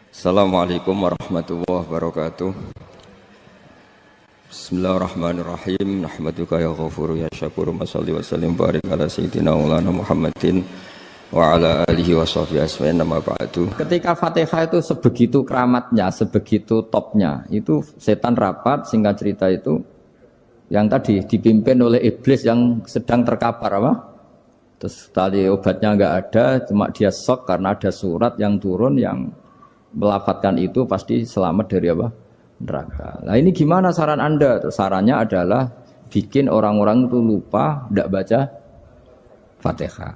Assalamualaikum warahmatullahi wabarakatuh. Bismillahirrahmanirrahim. Nahmaduka ya ghafuru ya syakuru. Mashalli wa sallim barik ala sayyidina maulana Muhammadin wa ala alihi wa sahbihi asma'in nama ba'du. Ketika Fatihah itu sebegitu keramatnya, sebegitu topnya, itu setan rapat, singkat cerita itu yang tadi dipimpin oleh iblis yang sedang terkapar apa? Terus tali obatnya enggak ada, cuma dia shock karena ada surat yang turun yang melafatkan itu pasti selamat dari apa? Neraka. Nah ini gimana saran Anda? Sarannya adalah bikin orang-orang itu lupa tidak baca Fatihah.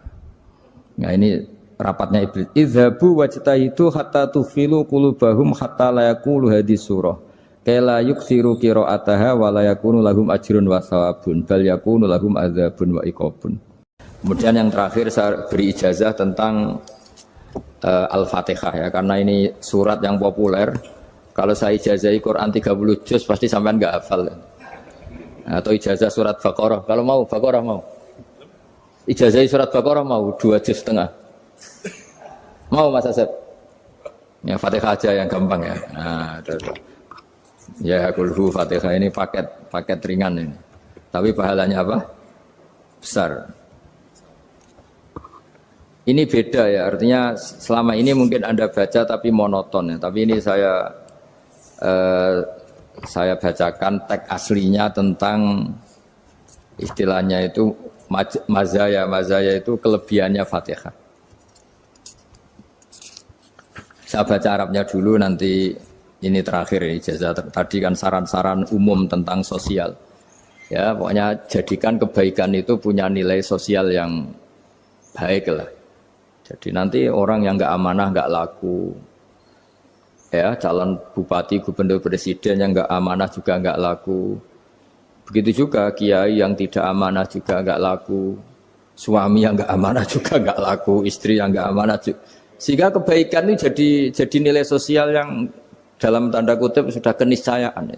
Nah ini rapatnya iblis. Idzabu wajtahidu hatta tufilu qulubahum hatta la yaqulu hadis surah. Kala yuksiru qiraataha wa la yakunu lahum ajrun wa thawabun bal yakunu lahum adzabun wa iqabun. Kemudian yang terakhir saya beri ijazah tentang Al-Fatihah ya, karena ini surat yang populer. Kalau saya ijazahi Quran 30 juz pasti sampean enggak hafal. Atau ijazah surat Baqarah. Kalau mau Baqarah mau. Ijazahi surat Baqarah mau 2 juz setengah. Mau Mas Asep? Ya Fatihah aja yang gampang ya. Nah, ya kulhu Fatihah ini paket ringan ini. Tapi pahalanya apa? Besar. Ini beda ya, artinya selama ini mungkin Anda baca tapi monoton ya. Tapi ini saya bacakan teks aslinya tentang istilahnya itu mazaya itu kelebihannya Fatihah. Saya baca Arabnya dulu, nanti ini terakhir ijazah tadi kan saran-saran umum tentang sosial. Ya, pokoknya jadikan kebaikan itu punya nilai sosial yang baik lah. Jadi nanti orang yang nggak amanah nggak laku, ya calon bupati, gubernur, presiden yang nggak amanah juga nggak laku. Begitu juga kiai yang tidak amanah juga nggak laku, suami yang nggak amanah juga nggak laku, istri yang nggak amanah juga. Sehingga kebaikan ini jadi nilai sosial yang dalam tanda kutip sudah keniscayaan.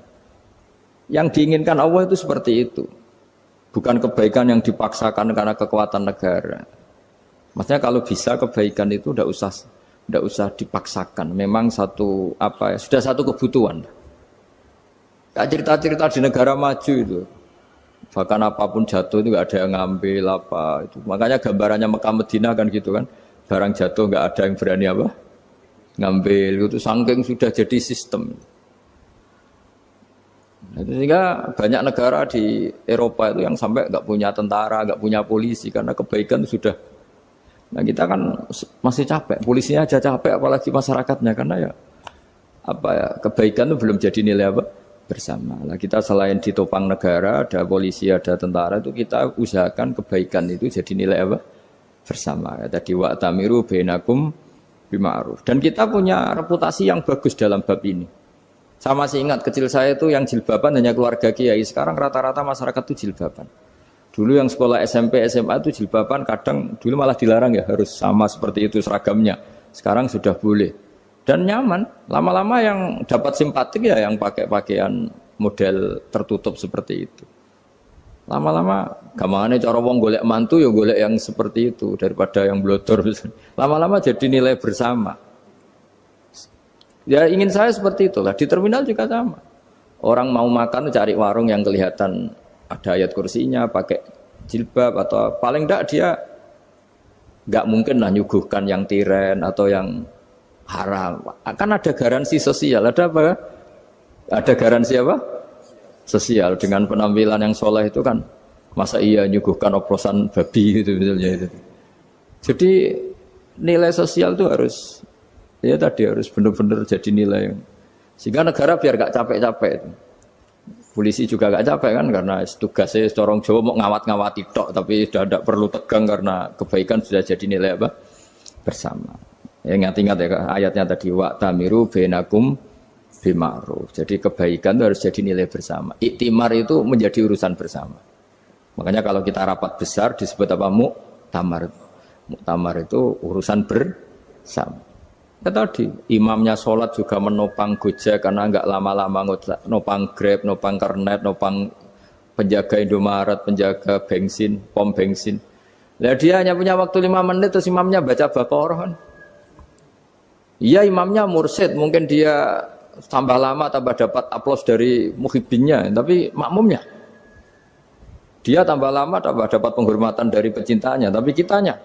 Yang diinginkan Allah itu seperti itu, bukan kebaikan yang dipaksakan karena kekuatan negara. Maksudnya kalau bisa kebaikan itu tidak usah dipaksakan. Memang sudah satu kebutuhan. Kayak cerita-cerita di negara maju itu, bahkan apapun jatuh itu nggak ada yang ngambil apa itu. Makanya gambarannya Mekah Madinah kan gitu kan, barang jatuh nggak ada yang berani apa ngambil. Itu saking sudah jadi sistem. Sehingga banyak negara di Eropa itu yang sampai nggak punya tentara, nggak punya polisi karena kebaikan itu sudah. Nah kita kan masih capek, polisinya aja capek apalagi masyarakatnya, karena ya kebaikan itu belum jadi nilai apa bersama. Nah kita selain ditopang negara, ada polisi, ada tentara, itu kita usahakan kebaikan itu jadi nilai apa bersama. Tadi wa'tamiru bainakum bima'ruf. Dan kita punya reputasi yang bagus dalam bab ini. Saya masih ingat kecil saya itu yang jilbaban hanya keluarga kiai. Sekarang rata-rata masyarakat itu jilbaban. Dulu yang sekolah SMP, SMA itu jilbaban kadang dulu malah dilarang ya, harus sama seperti itu seragamnya. Sekarang sudah boleh. Dan nyaman. Lama-lama yang dapat simpatik ya yang pakai pakaian model tertutup seperti itu. Lama-lama gamane cara wong golek mantu ya golek yang seperti itu daripada yang blodor. Lama-lama jadi nilai bersama. Ya ingin saya seperti itulah. Di terminal juga sama. Orang mau makan cari warung yang kelihatan ada ayat kursinya, pakai jilbab, atau paling enggak dia enggak mungkin lah nyuguhkan yang tiren atau yang haram. Akan ada garansi sosial, ada apa? Ada garansi apa? Sosial dengan penampilan yang soleh itu kan, masa iya nyuguhkan oplosan babi gitu misalnya itu. Jadi nilai sosial itu harus harus benar-benar jadi nilai. Sehingga negara biar enggak capek-capek itu. Polisi juga gak capek kan, karena tugasnya corong Jawa mau ngawat-ngawati tok, tapi sudah tidak perlu tegang karena kebaikan sudah jadi nilai apa bersama. Ya ingat-ingat ya ayatnya tadi, wa'tamiru bainakum bima'ruf. Jadi kebaikan itu harus jadi nilai bersama. Iktimar itu menjadi urusan bersama. Makanya kalau kita rapat besar disebut apa? Muktamar. Muktamar itu urusan bersama. Ya tadi, imamnya sholat juga menopang Gojek karena enggak lama-lama nopang Grab, nopang Kernet, nopang penjaga Indomaret, penjaga bensin, pom bensin. Lah dia hanya punya waktu 5 menit terus imamnya baca Baqarah kan. Iya imamnya mursyid, mungkin dia tambah lama tambah dapat aplaus dari muhibbinnya, tapi makmumnya dia tambah lama tambah dapat penghormatan dari pecintanya, tapi kitanya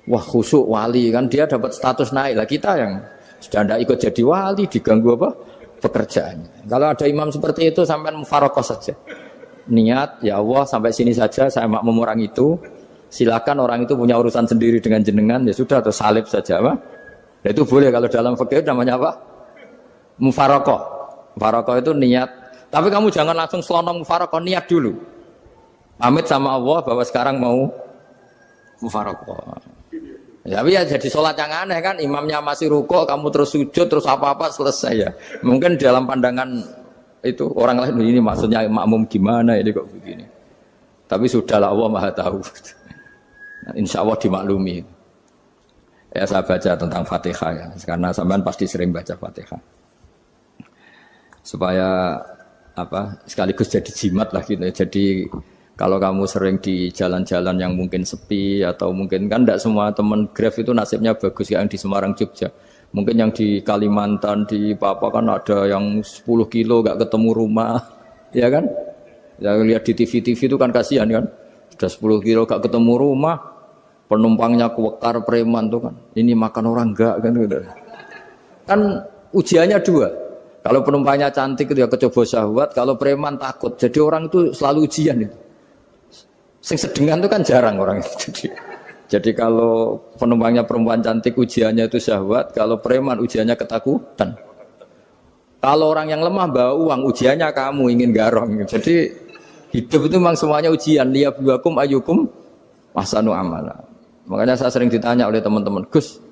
wah khusyuk wali kan dia dapat status naik lah, kita yang sudah tidak ikut jadi wali diganggu apa pekerjaannya. Kalau ada imam seperti itu sampai mufarokoh saja, niat ya Allah sampai sini saja saya makmum orang itu, silakan orang itu punya urusan sendiri dengan jenengan ya sudah, atau salib saja apa. Nah, itu boleh kalau dalam fikih namanya apa? Mufarokoh. Mufarokoh itu niat. Tapi kamu jangan langsung selonong mufarokoh, niat dulu. Pamit sama Allah bahwa sekarang mau mufarokoh. Ya, tapi ya jadi sholat yang aneh kan, imamnya masih rukuk, kamu terus sujud, terus apa-apa selesai ya. Mungkin dalam pandangan itu orang lain ini maksudnya makmum gimana ini kok begini. Tapi sudahlah Allah Maha tahu. Nah, insya Allah dimaklumi. Ya saya baca tentang Fatihah ya, karena sampean pasti sering baca Fatihah. Supaya apa sekaligus jadi jimat lah gitu. Jadi kalau kamu sering di jalan-jalan yang mungkin sepi atau mungkin kan tidak semua teman Grab itu nasibnya bagus yang di Semarang Jogja. Mungkin yang di Kalimantan di Papua kan ada yang 10 kilo gak ketemu rumah, ya kan? Ya lihat di TV-TV itu kan kasihan kan. Sudah 10 kilo gak ketemu rumah, penumpangnya kuwekar preman tuh kan. Ini makan orang enggak kan gitu. Kan ujiannya dua. Kalau penumpangnya cantik itu ya kecoba syahwat, kalau preman takut. Jadi orang itu selalu ujian itu. Sing sedengan itu kan jarang orang itu. Jadi kalau penumpangnya perempuan cantik ujiannya itu syahwat, kalau preman ujiannya ketakutan. Kalau orang yang lemah bawa uang ujiannya kamu ingin garong. Jadi hidup itu memang semuanya ujian. Liyabluwakum ayyukum ahsanu amala. Makanya saya sering ditanya oleh teman-teman, Gus,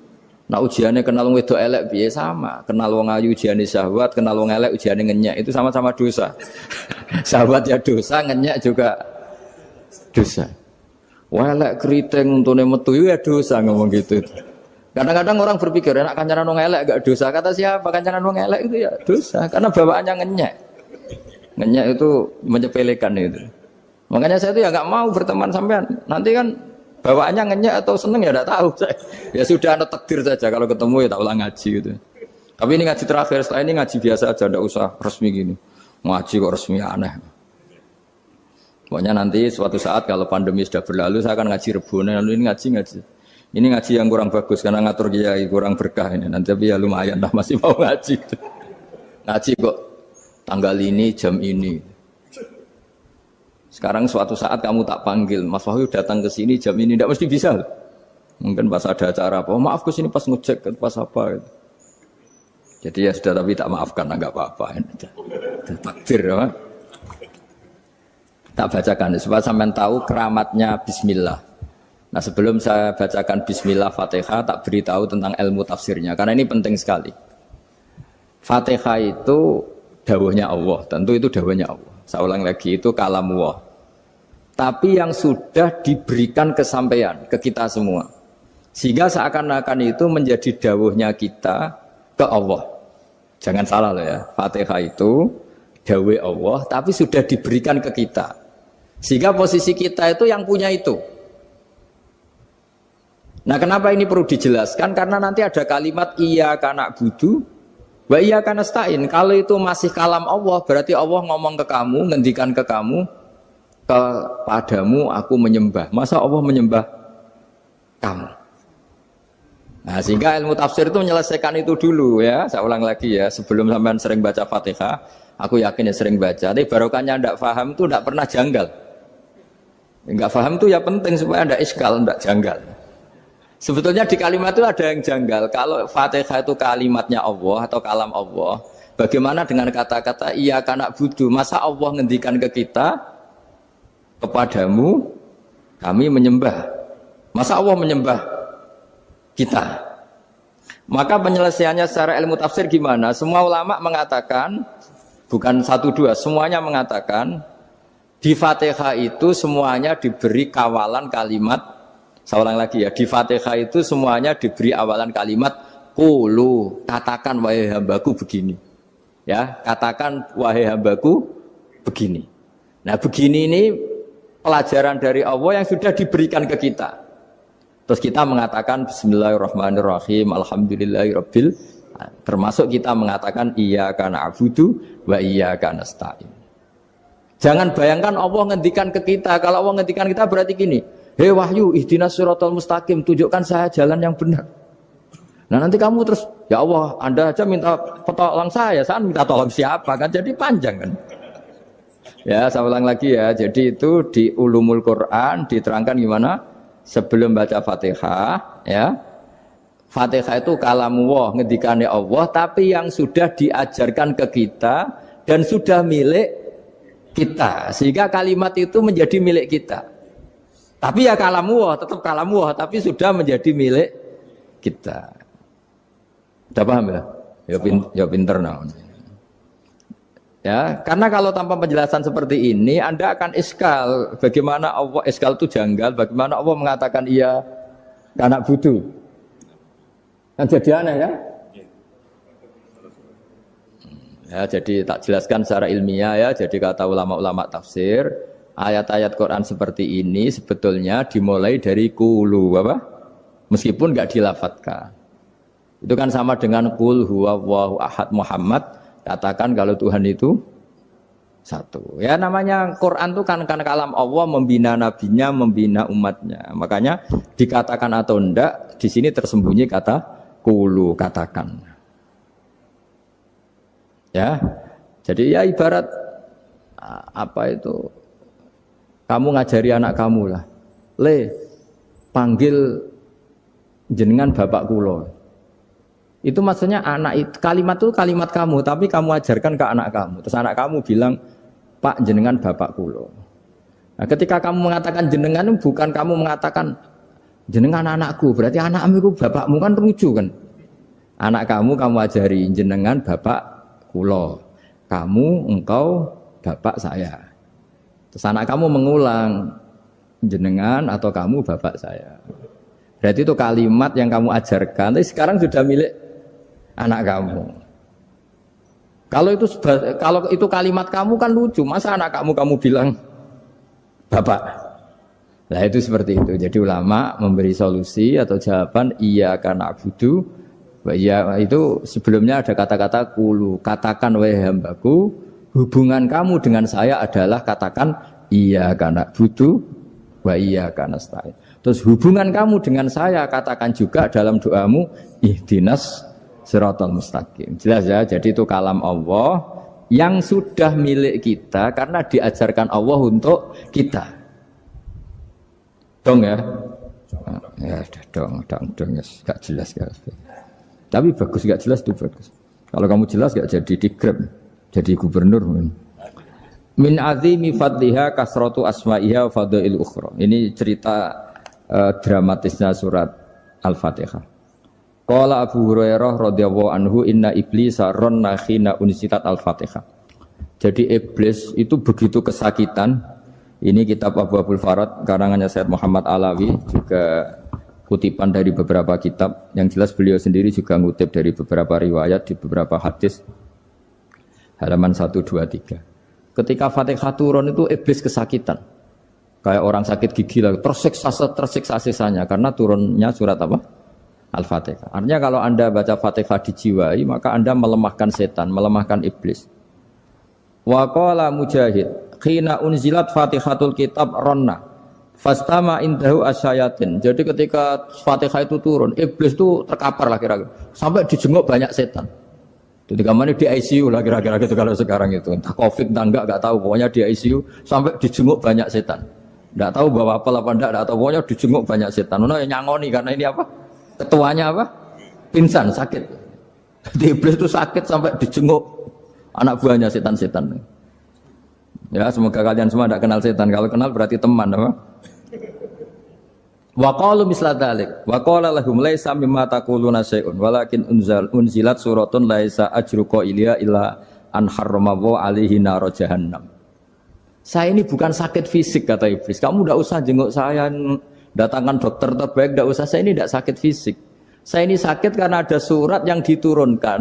nah ujiannya kenal wong wedok elek piye? Sama. Kenal wong ayu ujiannya syahwat, kenal wong elek ujiannya ngenyek, itu sama-sama dosa. Syahwat ya dosa, ngenyek juga dosa. Wah elek keriting untune metu ya dosa ngomong gitu. Kadang-kadang orang berpikir enak kancanan wong elek gak dosa. Kata siapa? Kancanan wong elek itu ya dosa karena bawaannya ngenyek. Ngenyek itu menyepelekan itu. Makanya saya itu ya nggak mau berteman sampean. Nanti kan bawaannya ngenyek atau seneng ya tidak tahu saya. Ya sudah ada takdir saja kalau ketemu ya tak ulang ngaji gitu. Tapi ini ngaji terakhir, setelah ini ngaji biasa aja, tidak usah resmi gini. Ngaji kok resmi aneh. Pokoknya nanti suatu saat kalau pandemi sudah berlalu saya akan ngaji Rebone, lalu ini ngaji. Ini ngaji yang kurang bagus karena ngatur kiai kurang berkah ini. Nanti tapi ya lumayan lah masih mau ngaji. Ngaji kok tanggal ini jam ini. Sekarang suatu saat kamu tak panggil, Mas Wahyu datang ke sini jam ini, tidak mesti bisa. Mungkin pas ada acara apa, oh, maaf ke sini pas ngecek, pas apa. Gitu. Jadi ya sudah tapi tak maafkan, enggak apa-apa. Takdir ya. Tak bacakan supaya sampean tahu keramatnya Bismillah. Nah sebelum saya bacakan Bismillah Fatihah, tak beritahu tentang ilmu tafsirnya karena ini penting sekali. Fatihah itu dawuhnya Allah, tentu itu dawuhnya Allah. Saya ulang lagi itu kalam Allah. Tapi yang sudah diberikan kesampaian ke kita semua, sehingga seakan-akan itu menjadi dawuhnya kita ke Allah. Jangan salah loh ya, Fatihah itu dawuh Allah, tapi sudah diberikan ke kita. Sehingga posisi kita itu yang punya itu. Nah kenapa ini perlu dijelaskan? Karena nanti ada kalimat iyyaka na'budu wa iyyaka nasta'in. Kalau itu masih kalam Allah, berarti Allah ngomong ke kamu, ngendikan ke kamu, kepadamu aku menyembah. Masa Allah menyembah kamu? Nah sehingga ilmu tafsir itu menyelesaikan itu dulu ya. Saya ulang lagi ya, sebelum sampean sering baca Fatihah, aku yakin ya sering baca. Tapi barokahnya tidak paham itu tidak pernah janggal. Enggak paham itu ya penting supaya tidak iskal, tidak janggal. Sebetulnya di kalimat itu ada yang janggal. Kalau Fatihah itu kalimatnya Allah atau kalam Allah, bagaimana dengan kata-kata iyyaka na'budu? Masa Allah ngendikan ke kita, kepadamu kami menyembah. Masa Allah menyembah kita? Maka penyelesaiannya secara ilmu tafsir gimana? Semua ulama mengatakan, bukan satu dua, semuanya mengatakan di Fatihah itu semuanya diberi kawalan kalimat. Saya ulang lagi ya, di Fatihah itu semuanya diberi awalan kalimat qulu, katakan wahai hambaku begini. Ya, katakan wahai hambaku begini. Nah, begini ini pelajaran dari Allah yang sudah diberikan ke kita. Terus kita mengatakan bismillahirrahmanirrahim, alhamdulillahirabbil, termasuk kita mengatakan iyyaka na'budu wa iyyaka nasta'in. Jangan bayangkan Allah ngendikan ke kita. Kalau Allah ngendikan kita berarti gini, hei wahyu ihdinas siratal mustaqim, tunjukkan saya jalan yang benar. Nah nanti kamu terus, ya Allah, Anda aja minta tolong saya minta tolong siapa kan? Jadi panjang kan? Ya, saya ulang lagi ya. Jadi itu di Ulumul Quran diterangkan gimana? Sebelum baca Fatihah, ya. Fatihah itu kalamullah, ngendikane Allah, tapi yang sudah diajarkan ke kita dan sudah milik kita. Sehingga kalimat itu menjadi milik kita. Tapi ya kalamullah, tetap kalamullah, tapi sudah menjadi milik kita. Udah paham ya? Ya pinter nah. Ya, karena kalau tanpa penjelasan seperti ini, Anda akan iskal. Bagaimana Allah, iskal itu janggal, bagaimana Allah mengatakan iya anak budu. Kan jadi aneh kan? Ya, jadi tak jelaskan secara ilmiah ya. Jadi kata ulama-ulama tafsir, ayat-ayat Quran seperti ini sebetulnya dimulai dari qulu apa? Meskipun enggak dilafatkan. Itu kan sama dengan qul huwallahu ahad Muhammad. Katakan kalau Tuhan itu satu. Ya namanya Quran itu kan kalam Allah, membina nabinya, membina umatnya. Makanya dikatakan atau enggak, di sini tersembunyi kata qulu, katakan. Ya. Jadi ya ibarat apa itu? Kamu ngajari anak kamu lah. Le, panggil jenengan bapak kula. Itu maksudnya anak itu, kalimat itu kalimat kamu, tapi kamu ajarkan ke anak kamu. Terus anak kamu bilang, Pak jenengan bapak kulo. Nah, ketika kamu mengatakan jenengan, bukan kamu mengatakan jenengan anakku, berarti anakmu itu bapakmu, kan lucu kan? Anak kamu ajari jenengan bapak kulo. Kamu, engkau, bapak saya. Terus anak kamu mengulang, jenengan atau kamu bapak saya. Berarti itu kalimat yang kamu ajarkan, tapi sekarang sudah milik anak kamu. Kalau itu kalimat kamu kan lucu, masa anak kamu bilang bapak. Nah itu seperti itu. Jadi ulama memberi solusi atau jawaban iyyaka na'budu wa iya, itu sebelumnya ada kata-kata qulu, katakan wahai hambaku, hubungan kamu dengan saya adalah katakan iyyaka na'budu wa iyyaka nasta'in. Terus hubungan kamu dengan saya katakan juga dalam doamu ihdinas siratal mustaqim. Jelas ya, jadi itu kalam Allah yang sudah milik kita karena diajarkan Allah untuk kita. Dong ya? Ya sudah dong, yes. Gak jelas gak. Tapi bagus, gak jelas itu bagus. Kalau kamu jelas gak jadi digrab, jadi gubernur. Min azimi fadliha kasratu asma'iha wa fadail ukhra. Ini cerita dramatisnya surat Al-Fatihah. Qala Abu Hurairah radhiyallahu anhu inna iblisa ranna khina unsitat Al-Fatihah. Jadi iblis itu begitu kesakitan. Ini kitab Abu Abul Farad karangannya Syekh Muhammad Alawi, juga kutipan dari beberapa kitab. Yang jelas beliau sendiri juga ngutip dari beberapa riwayat di beberapa hadis. Halaman 123. Ketika Fatihah turun itu iblis kesakitan. Kayak orang sakit gigi lah, tersiksa sisanya karena turunnya surat apa? Al-Fatihah. Artinya kalau Anda baca Fatihah dijiwai, maka Anda melemahkan setan, melemahkan iblis. Wa qala Mujahid, khina unzilat Fatihatul Kitab ronna, fastama indahu asyayatin. Jadi ketika Fatihah itu turun, iblis itu terkapar lah kira-kira, sampai dijenguk banyak setan. Jadi kemana di ICU lah kira-kira gitu kalau sekarang itu, entah COVID entah enggak tahu, pokoknya di ICU sampai dijenguk banyak setan. Enggak tahu bawa apa enggak tahu, pokoknya dijenguk banyak setan. Ono yang nyangoni karena ini apa? Ketuanya apa? Pingsan, sakit. Jadi iblis itu sakit sampai dijenguk anak buahnya setan-setan. Ya, semoga kalian semua tidak kenal setan. Kalau kenal berarti teman, apa? Wa qalu misla dzalik. Wa qala lahum laisa mimma taquluna syai'un walakin unzilat suratun laisa ajru qailiha illa an harrama alaihi nar jahannam. Saya ini bukan sakit fisik kata iblis. Kamu tidak usah jenguk saya, datangkan dokter terbaik, tidak usah. Saya ini tidak sakit fisik. Saya ini sakit karena ada surat yang diturunkan,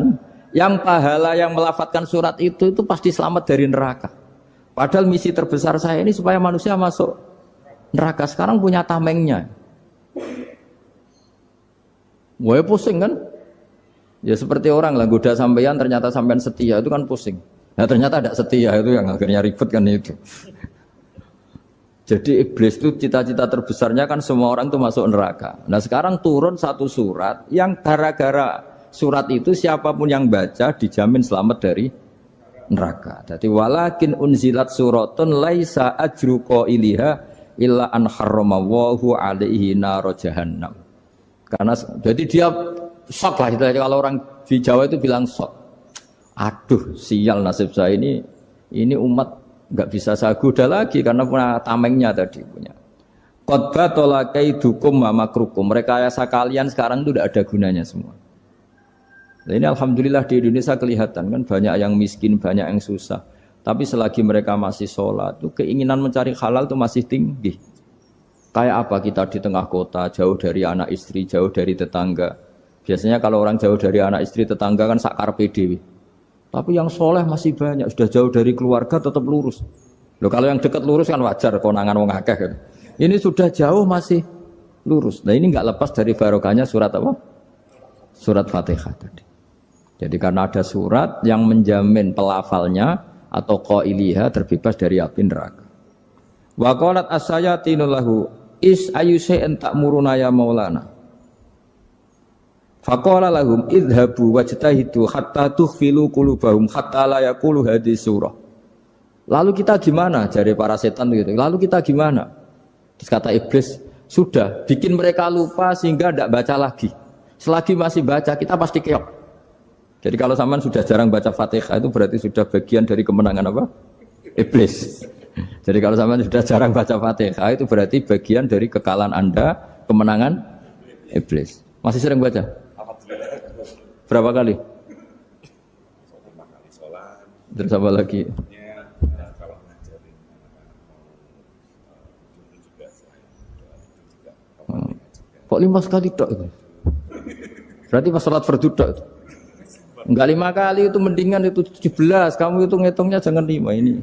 yang pahala yang melafadzkan surat itu pasti selamat dari neraka. Padahal misi terbesar saya ini supaya manusia masuk neraka. Sekarang punya tamengnya. Wah pusing kan? Ya seperti orang lah goda sampean ternyata sampean setia itu kan pusing. Nah ternyata tidak setia itu yang akhirnya ribet kan itu. Jadi iblis itu cita-cita terbesarnya kan semua orang itu masuk neraka. Nah sekarang turun satu surat yang gara-gara surat itu siapapun yang baca dijamin selamat dari neraka. Jadi walakin unzilat suratun laisa ajru qailiha illa an harramallahu alaihi nar jahannam. Karena jadi dia shock lah kalau orang di Jawa itu bilang shock. Aduh sial nasib saya ini umat nggak bisa saya goda lagi karena punya tamengnya tadi punya. Qad batala kaidukum wa makrukum. Rekayasa kalian sekarang itu tidak ada gunanya semua. Nah, ini alhamdulillah di Indonesia kelihatan kan banyak yang miskin, banyak yang susah. Tapi selagi mereka masih sholat, tuh keinginan mencari halal itu masih tinggi. Kayak apa kita di tengah kota, jauh dari anak istri, jauh dari tetangga. Biasanya kalau orang jauh dari anak istri, tetangga kan sakar PDW. Tapi yang soleh masih banyak, sudah jauh dari keluarga tetap lurus. Loh kalau yang dekat lurus kan wajar, konangan wong akeh kan. Ini sudah jauh masih lurus. Nah ini nggak lepas dari barokahnya surat apa? Surat Fatihah tadi. Jadi karena ada surat yang menjamin pelafalnya atau qailiha terbebas dari api neraka. Wa qalat as-sayatinu lahu is ayusai'an ta'muruna ya maulana. Faqala lahum idhabu wajtahidu hatta tukhfilu qulubahum hatta la yaqulu hadhihi surah. Lalu kita gimana? Jari para setan gitu. Lalu kita gimana? Terus kata iblis, sudah bikin mereka lupa sehingga tidak baca lagi. Selagi masih baca kita pasti keok. Jadi kalau sampean sudah jarang baca Fatihah itu berarti sudah bagian dari kemenangan apa? Iblis. Jadi kalau sampean sudah jarang baca Fatihah itu berarti bagian dari kekalahan Anda, kemenangan iblis. Masih sering baca? Berapa kali? 5 kali sholat. Terus apa lagi? Kalau ngajarin juga saya juga. Kok 5 sekali tok itu? Berarti pas sholat fardu tok itu? Enggak 5 kali itu mendingan itu 17. Kamu itu ngitungnya jangan 5 ini.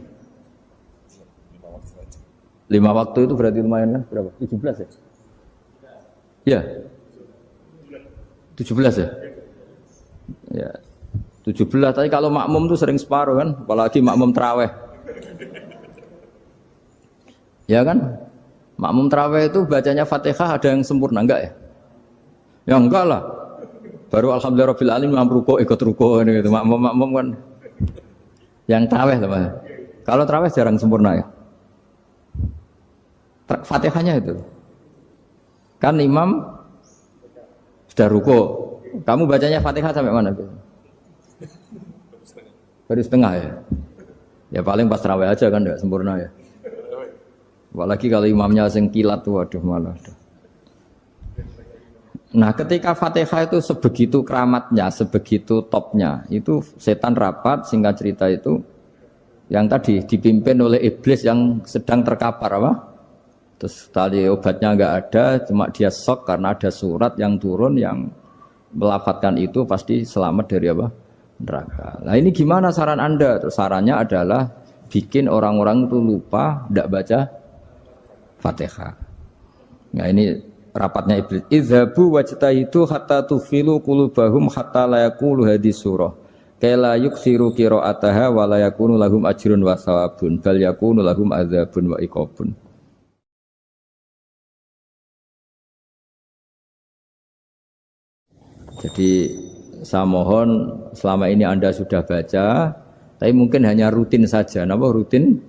5 waktu itu berarti lumayan kan? Berapa? 17 ya? Iya. 17 ya? Ya. 17 tapi kalau makmum tuh sering separuh kan, apalagi makmum tarawih. Ya kan? Makmum tarawih itu bacanya Fatihah ada yang sempurna enggak ya? Ya enggak lah. Baru alhamdulillahirabbil alamin ruko ikut ruko gitu. Makmum kan yang tarawih lah. Kalau tarawih jarang sempurna ya. Fatihahnya itu. Kan imam sudah ruko. Kamu bacanya Fatihah sampai mana? Baru setengah ya. Ya paling pas tarawih aja kan enggak sempurna ya. Apalagi kalau imamnya sing kilat tuh waduh malah. Nah, ketika Fatihah itu sebegitu keramatnya, sebegitu topnya, itu setan rapat singkat cerita itu yang tadi dipimpin oleh iblis yang sedang terkapar apa? Terus tali obatnya enggak ada, cuma dia shock karena ada surat yang turun yang melafatkan itu pasti selamat dari apa? Neraka. Nah ini gimana saran Anda? Terus sarannya adalah bikin orang-orang itu lupa tidak baca Fatihah. Nah ini rapatnya iblis. Idzabu wajtahidu hatta tufilu qulubahum hatta la yaqulu hadhihi surah. Kala yuksiru qira'ataha wa la yakunu lahum ajrun wa thawabun bal yakunu lahum adzabun wa iqabun. Jadi saya mohon selama ini Anda sudah baca, tapi mungkin hanya rutin saja. Napa rutin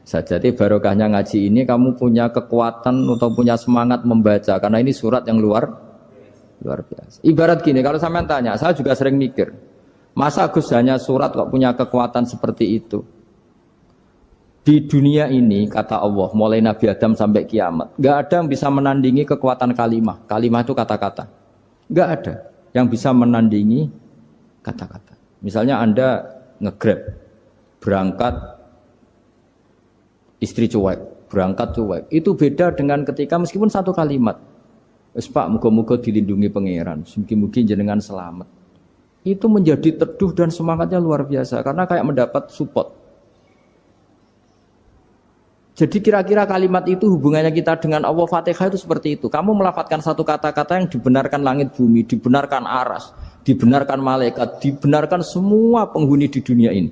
saja? Jadi barokahnya ngaji ini kamu punya kekuatan atau punya semangat membaca karena ini surat yang luar biasa. Ibarat gini, kalau sampean tanya, saya juga sering mikir, masa Gus hanya surat kok punya kekuatan seperti itu? Di dunia ini kata Allah, mulai Nabi Adam sampai kiamat, nggak ada yang bisa menandingi kekuatan kalimah. Kalimah itu kata-kata, nggak ada yang bisa menandingi kata-kata. Misalnya Anda nge-grab, berangkat istri cuek, berangkat cuek. Itu beda dengan ketika meskipun satu kalimat. Wes Pak, muga-muga dilindungi pangeran, mugi-mugi jenengan selamat. Itu menjadi teduh dan semangatnya luar biasa karena kayak mendapat support. Jadi kira-kira kalimat itu hubungannya kita dengan Allah Fatihah itu seperti itu. Kamu melafadzkan satu kata-kata yang dibenarkan langit bumi, dibenarkan aras, dibenarkan malaikat, dibenarkan semua penghuni di dunia ini.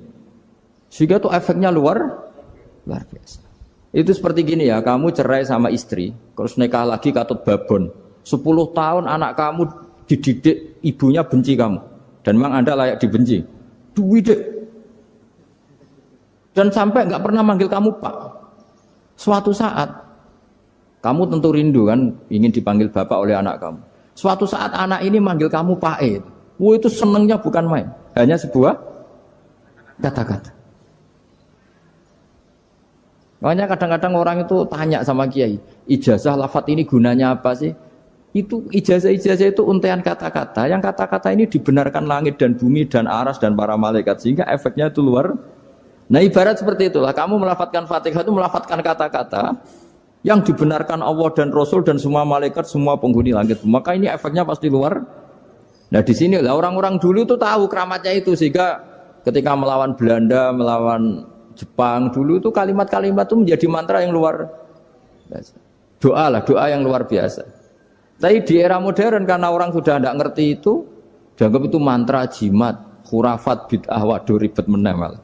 Sehingga itu efeknya luar biasa. Itu seperti gini ya, kamu cerai sama istri, terus nikah lagi katut babon. 10 tahun anak kamu dididik, ibunya benci kamu. Dan memang Anda layak dibenci. Dididik. Dan sampai nggak pernah manggil kamu Pak. Suatu saat, kamu tentu rindu kan, ingin dipanggil bapak oleh anak kamu. Suatu saat anak ini manggil kamu Pak E. Wah itu senengnya bukan main. Hanya sebuah kata-kata. Makanya kadang-kadang orang itu tanya sama kiai, ijazah lafadz ini gunanya apa sih? Itu ijazah-ijazah itu untaian kata-kata. Yang kata-kata ini dibenarkan langit dan bumi dan aras dan para malaikat. Sehingga efeknya itu luar. Nah ibarat seperti itulah, kamu melafadzkan Fatihah itu melafadzkan kata-kata yang dibenarkan Allah dan Rasul dan semua malaikat, semua penghuni langit. Maka ini efeknya pasti luar. Nah di sini lah orang-orang dulu itu tahu keramatnya itu, sehingga ketika melawan Belanda, melawan Jepang dulu itu kalimat-kalimat itu menjadi mantra yang luar biasa. Doa yang luar biasa. Tapi di era modern karena orang sudah tidak ngerti itu, dianggap itu mantra, jimat, khurafat, bid'ah, waduh ribet menemal.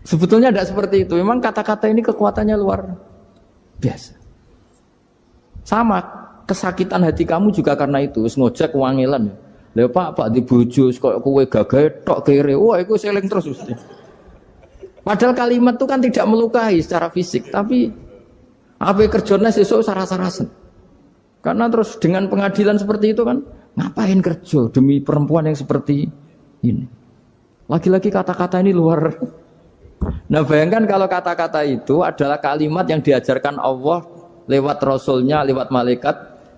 Sebetulnya tidak seperti itu. Memang kata-kata ini kekuatannya luar biasa. Sama kesakitan hati kamu juga karena itu. Ngojek wangilan. Lha Pak di bojo kok kowe gagahe tok kere. Wah, iku seling terus mesti. Padahal kalimat itu kan tidak melukai secara fisik, tapi apa kerjanya sesuk saras-sarasen. Karena terus dengan pengadilan seperti itu kan, ngapain kerja demi perempuan yang seperti ini? Lagi-lagi kata-kata ini luar. Nah bayangkan kalau kata-kata itu adalah kalimat yang diajarkan Allah lewat Rasulnya, lewat malaikat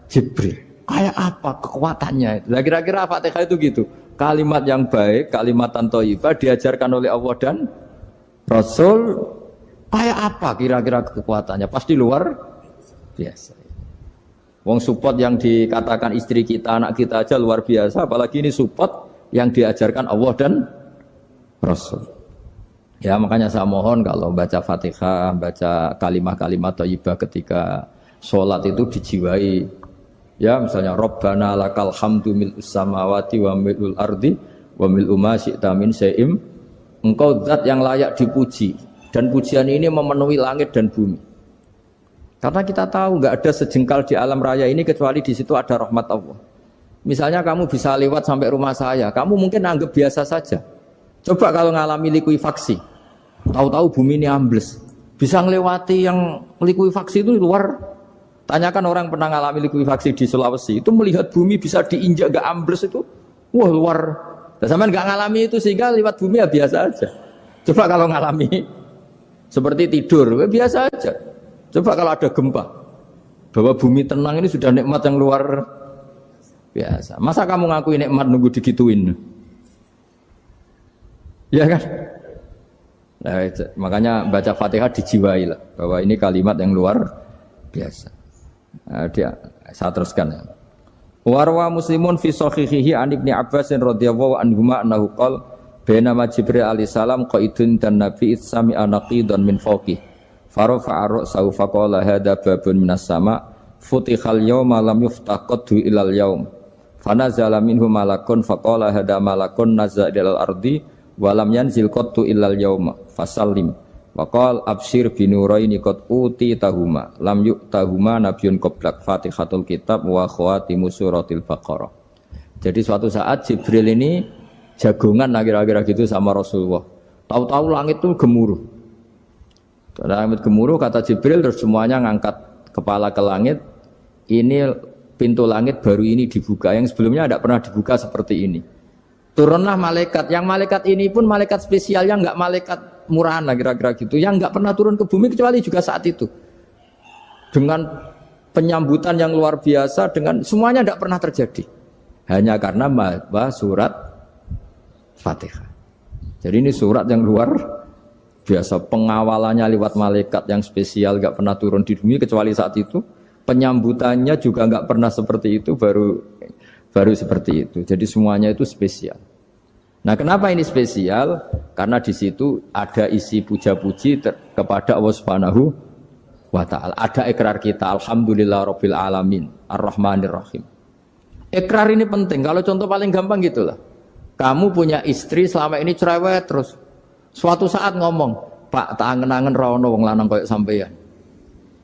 Jibril. Kayak apa kekuatannya itu? Nah kira-kira Fatihah itu gitu. Kalimat yang baik, kalimatan thayyibah diajarkan oleh Allah dan Rasul. Kayak apa kira-kira kekuatannya? Pasti luar biasa. Wong support yang dikatakan istri kita, anak kita aja luar biasa. Apalagi ini support yang diajarkan Allah dan Rasul. Ya makanya saya mohon kalau baca Fatihah, baca kalimat-kalimat thayyibah ketika sholat itu dijiwai. Ya misalnya Rabbana lakal hamdu mil'us samawati wa mil'ul ardi wa mil'u ma syi'ta min syai'im. Engkau zat yang layak dipuji dan pujian ini memenuhi langit dan bumi. Karena kita tahu nggak ada sejengkal di alam raya ini kecuali di situ ada rahmat Allah. Misalnya kamu bisa lewat sampai rumah saya, kamu mungkin anggap biasa saja. Coba kalau ngalami likuifaksi, tahu-tahu bumi ini ambles, bisa ngelewati yang likuifaksi itu luar. Tanyakan orang pernah ngalami likuifaksi di Sulawesi, itu melihat bumi bisa diinjak gak ambles itu, wah luar. Dan sampean gak ngalami itu sehingga lewat bumi ya biasa aja. Coba kalau ngalami seperti tidur, ya biasa aja. Coba kalau ada gempa, bahwa bumi tenang ini sudah nikmat yang luar biasa. Masa kamu ngakui nikmat nunggu digituin? Ya kan? Nah, makanya baca Fatihah dijiwai lah bahwa ini kalimat yang luar biasa. Nah, saya teruskan. Warwa Muslimun fi sahihihi an Ibnu Abbas radhiyallahu anhuma annahu qala bainama Jibril alaihi salam qaidun dan Nabi sami anaqidan min fawqi farafa'a ra'sahu faqala hadza babun minas sama futihal yawma lam yuftaqadhu ilal yaum fanazala minhu malakun faqala hadza malakun nazala ilal ardi walam yanzil qattu illal yauma fasallim waqal absyir binuraini qad uti tahuma lam yu'tahuma nabiyyun qablak Fatihatul kitab wa khawatimu suratil baqarah. Jadi suatu saat Jibril ini jagongan kira-kira gitu sama Rasulullah. Tahu-tahu langit itu gemuruh. Langit gemuruh kata Jibril terus semuanya ngangkat kepala ke langit. Ini pintu langit baru ini dibuka, yang sebelumnya tidak pernah dibuka seperti ini. Turunlah malaikat, yang malaikat ini pun malaikat spesial, yang enggak malaikat murahan lah kira-kira gitu, yang enggak pernah turun ke bumi kecuali juga saat itu. Dengan penyambutan yang luar biasa, dengan semuanya enggak pernah terjadi. Hanya karena surat Fatihah. Jadi ini surat yang luar biasa, pengawalannya lewat malaikat yang spesial, enggak pernah turun di bumi kecuali saat itu. Penyambutannya juga enggak pernah seperti itu, baru seperti itu. Jadi semuanya itu spesial. Nah, kenapa ini spesial? Karena di situ ada isi puja-puji kepada Allah Subhanahu wa ta'ala. Ada ikrar kita, alhamdulillah rabbil alamin, ar-rahmanir rahim. Ikrar ini penting. Kalau contoh paling gampang gitulah. Kamu punya istri selama ini cerewet terus. Suatu saat ngomong, "Pak, tak angen-angen ra ono wong lanang koyo sampeyan."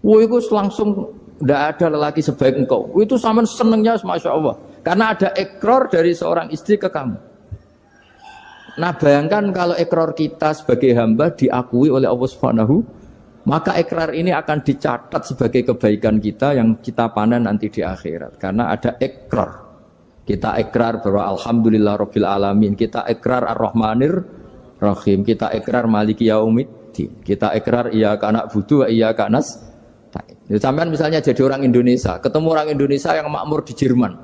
Wah, itu langsung ndak ada lelaki sebaik engkau. Itu sampean senengnya Masya Allah. Karena ada ikrar dari seorang istri ke kamu. Nah, bayangkan kalau ikrar kita sebagai hamba diakui oleh Allah Subhanahu, maka ikrar ini akan dicatat sebagai kebaikan kita yang kita panen nanti di akhirat. Karena ada ikrar. Kita ikrar bahwa alhamdulillah rabbil alamin, kita ikrar ar-rahmanir rahim, kita ikrar maliki yaumiddin, kita ikrar iyyaka na'budu wa iyyaka nasta'in. Sampean misalnya jadi orang Indonesia, ketemu orang Indonesia yang makmur di Jerman,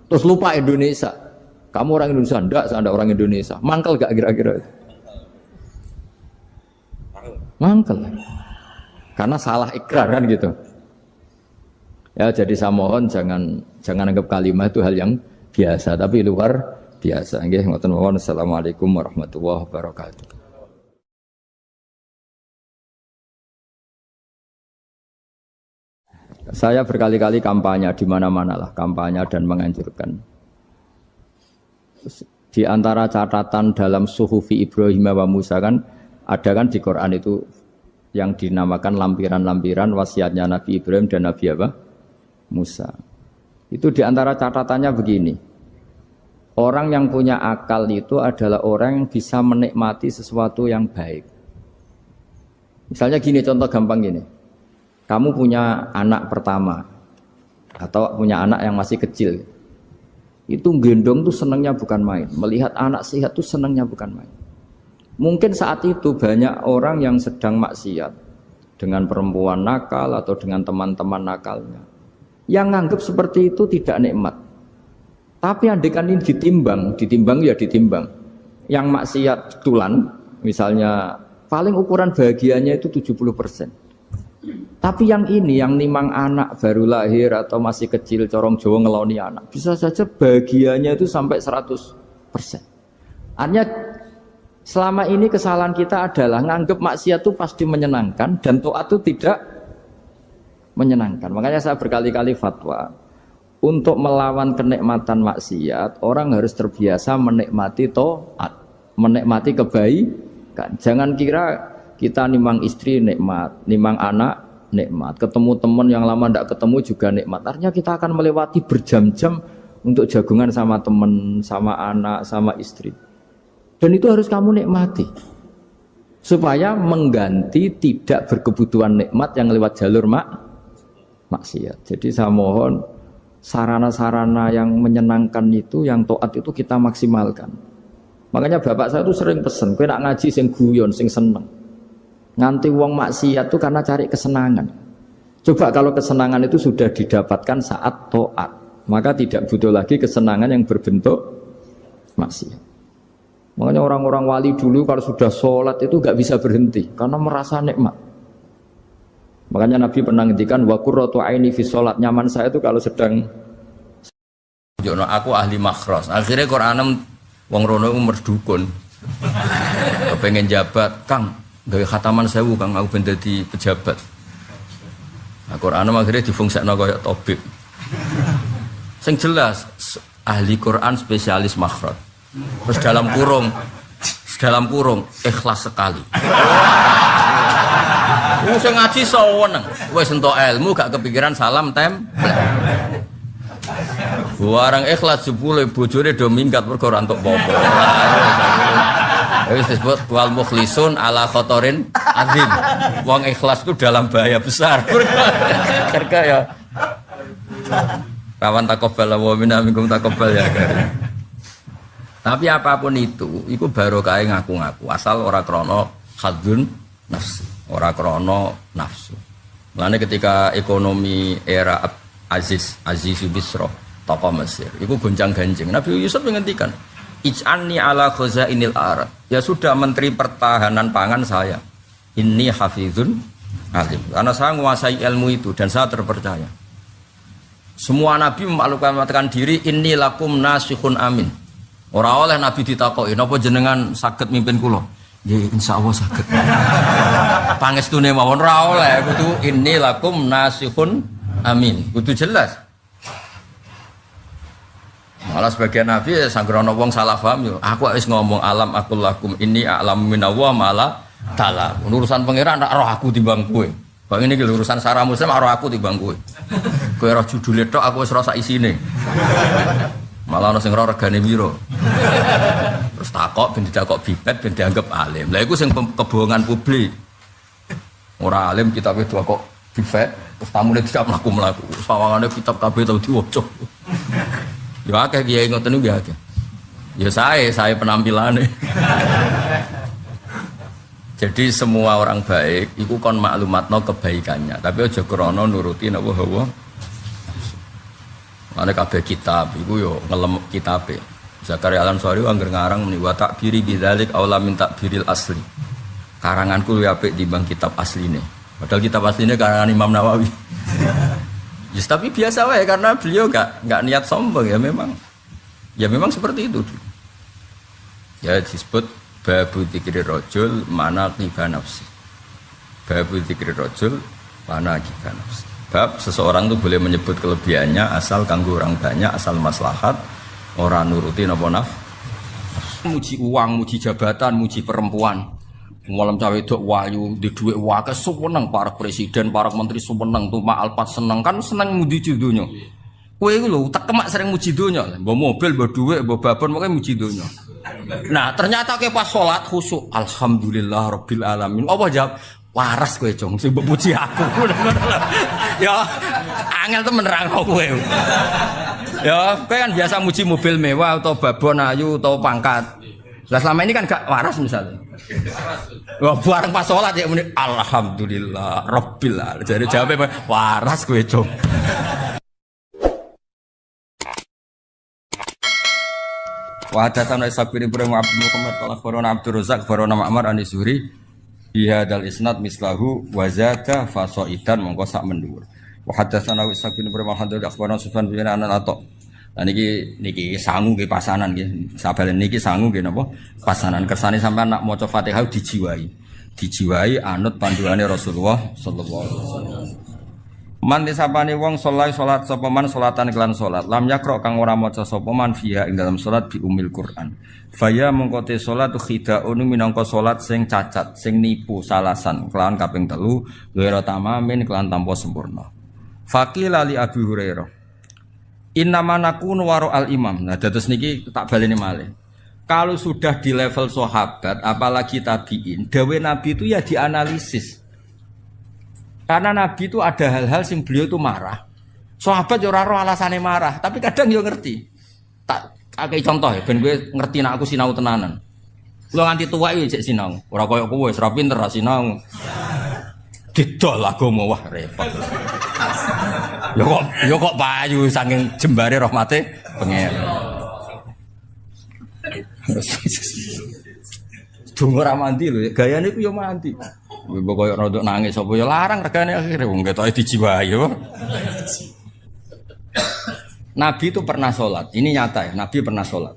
terus lupa Indonesia. Kamu orang Indonesia, enggak, saya enggak orang Indonesia. Mangkel gak kira-kira? Mangkel. Karena salah ikrar kan gitu. Ya, jadi saya mohon jangan anggap kalimat itu hal yang biasa, tapi luar biasa. Nggih, ngoten mawon. Assalamualaikum warahmatullahi wabarakatuh. Saya berkali-kali kampanye di mana-mana lah, kampanye dan menganjurkan. Di antara catatan dalam Suhufi Ibrahim wa Musa kan ada kan di Quran itu yang dinamakan lampiran-lampiran wasiatnya Nabi Ibrahim dan Nabi apa? Musa. Itu di antara catatannya begini. Orang yang punya akal itu adalah orang yang bisa menikmati sesuatu yang baik. Misalnya gini, contoh gampang gini. Kamu punya anak pertama atau punya anak yang masih kecil. Itu gendong tuh senangnya bukan main. Melihat anak sehat tuh senangnya bukan main. Mungkin saat itu banyak orang yang sedang maksiat dengan perempuan nakal atau dengan teman-teman nakalnya, yang nganggap seperti itu tidak nikmat. Tapi andaikan ini ditimbang ya ditimbang. Yang maksiat tulan, misalnya paling ukuran bahagianya itu 70%. Tapi yang ini, yang nimang anak baru lahir atau masih kecil, corong Jawa ngeloni anak, bisa saja bahagianya itu sampai 100%. Artinya selama ini kesalahan kita adalah nganggap maksiat itu pasti menyenangkan dan taat itu tidak menyenangkan. Makanya saya berkali-kali fatwa, untuk melawan kenikmatan maksiat, orang harus terbiasa menikmati taat, menikmati kebaikan. Jangan kira kita nimang istri nikmat, nimang anak nikmat, ketemu teman yang lama tidak ketemu juga nikmat. Artinya kita akan melewati berjam-jam untuk jagungan sama teman, sama anak, sama istri. Dan itu harus kamu nikmati. Supaya mengganti tidak berkebutuhan nikmat yang lewat jalur maksiat. Jadi saya mohon sarana-sarana yang menyenangkan itu, yang taat itu kita maksimalkan. Makanya bapak saya itu sering pesen, kowe nak ngaji sing guyon, sing seneng. Nganti wong maksiat itu karena cari kesenangan. Coba kalau kesenangan itu sudah didapatkan saat taat, maka tidak butuh lagi kesenangan yang berbentuk maksiat. Makanya orang-orang wali dulu kalau sudah sholat itu gak bisa berhenti karena merasa nikmat. Makanya Nabi pernah ngendikan wa qurratu aini fi sholat, nyaman saya itu kalau sedang jono aku ahli makhras. Akhirnya Quran wong rono umur dukun. Kepengen jabat, Kang, gawe khataman 1000 Kang, aku ben dadi pejabat. Nah, Quran akhirnya difungsikno kaya tabib. Sing jelas ahli Quran spesialis makhraj. Terus dalam kurung ikhlas sekali. Sing ngaji seneng, wis entuk ilmu gak kepikiran salam tempel. Barang ikhlas jebule bojone do minggat mergo ora entuk apa-apa. Wis disebut wal mukhlisun ala khotorin azim. Wong ikhlas itu dalam bahaya besar. Karena ya kawan takobal wa minna minkum takobal ya kan. Tapi apapun itu barokah ngaku-ngaku asal ora krana hadzun nafsi, ora krana nafsu. Mulane ketika ekonomi era Aziz Bisra tokoh Mesir, iku gonjang-ganjing. Nabi Yusuf menghentikan, "Ij'alni ala khazainil ard." Ya sudah, menteri pertahanan pangan saya. Inni hafizun alim. Karena saya menguasai ilmu itu dan saya terpercaya. Semua nabi memaklumkan diri, inni lakum nasihun amin. Ora oleh nabi ditakoki, napa jenengan saged mimpin kula? Nggih insyaallah saged. Pangestune mawon ra oleh kudu inni lakum nasihun amin. Kudu jelas. Malah sebagian nabi ya sanggrono wong salah paham yo. Aku wis ngomong alam akul lakum inni a'lamu minallah malah ta'ala. Urusan pangeran rak roh aku timbang kowe. Bang ini urusan sarah muslim roh aku timbang kowe. Kowe roh judule tok aku wis roh sak isine. Malah ana sing roh regane piro. Terus takok ben ditakok bibet ben dianggap alim. Lah iku sing kebohongan publik. Ora alim kitabe dua kok bibet terus tamune tidak mlaku-mlaku. Sawangane kitab kabeh tau diwaca. Ya akeh kiai ngoten niku ya akeh. Ya saya penampilannya. Jadi semua orang baik iku kon maklumatno kebaikannya, tapi aja krana nuruti napa hawa. Ana kabeh kitab iku yo ngelem kitabe. Zakaria Al-Ansari angger ngarang muni wa takbiri bidzalik aula min takbiril asli. Karanganku luwih apik timbang kitab asline. Padahal kitab asline karangan Imam Nawawi. Yes, tapi biasa wae karena beliau enggak niat sombong ya memang seperti itu. Ya disebut babu dzikri rajul mana qifa nafsi. Babu dzikri rajul mana qifa nafsi. Bab seseorang itu boleh menyebut kelebihannya asal kanggo orang banyak, asal maslahat, ora nuruti napa nafsu. Muji uang, muji jabatan, muji perempuan. Malam cawe dok wayu di duit wakil seneng para presiden, para menteri seneng tuh maalpat seneng kan seneng muji dunia. Kue itu loh tak kemak sering muji dunia, bawa mobil, bawa duit, bawa babon, makanya muji dunia. Nah ternyata ke pas sholat khusyuk, alhamdulillah rabbil alamin. Apa jawab? Waras kue cong, sih puji aku. Ya, angel tuh menerang kue. Ya, kue kan biasa muji mobil mewah atau babon ayu atau pangkat. Lah selama ini kan gak waras misalnya. Wah, bareng pas sholat ya muni alhamdulillah rabbil alamin. Jadi jawabnya waras kowe, Cong. Wa hadatsana Sabir Ibrahim Abdul Muhammad qala akhbarana Abdur Razzaq akhbarana Ma'mar an Zuhri bi hadzal isnad mislahu wa zata fasaidan mongko sak mendhuwur. Wa hadatsana Sabir Ibrahim Hamdan akhbarana Sufyan bin Anan. Nah niki sangu nggih pasanan nggih. Sabalen niki sangu nggih napa? Pasanan kersane sampean nak maca Fatihah dijiwai. Dijiwai anut panduane Rasulullah sallallahu alaihi wasallam. Man disapane wong salat sapa man salatan kelan salat. Lam yakra kang ora maca sapa man fiha ing dalam salat bi umil Quran. Faya mongko te salat khidaun minangka salat sing cacat, sing nipu salasan kelan kaping 3 ghairu tamamin kelan tanpa sempurna. Faqila li Abi Hurairah innama nakunu waro al imam. Nah, terus niki tak baleni malih. Kalau sudah di level sahabat, apalagi tabiin, dawe Nabi itu ya dianalisis. Karena Nabi itu ada hal-hal sing beliau itu marah. Sahabat yo ora ro alasane marah, tapi kadang yo ngerti. Tak akeh contoh ya, ben kowe ngerti nek aku sinau tenanan. Kula nganti tuwa iki jek sinau. Ora koyo kowe wis ra pinter ra sinau. Didol agama wah repot. Yo kok payu saking jembare rahmate pengen. Dungo ra mandi lho, gayane ku yo mandi. Mbok koyo rodok nangis apa yo larang regane akhire wong ketoke dijiwai yo. Nabi itu pernah sholat, ini nyata ya, Nabi pernah sholat.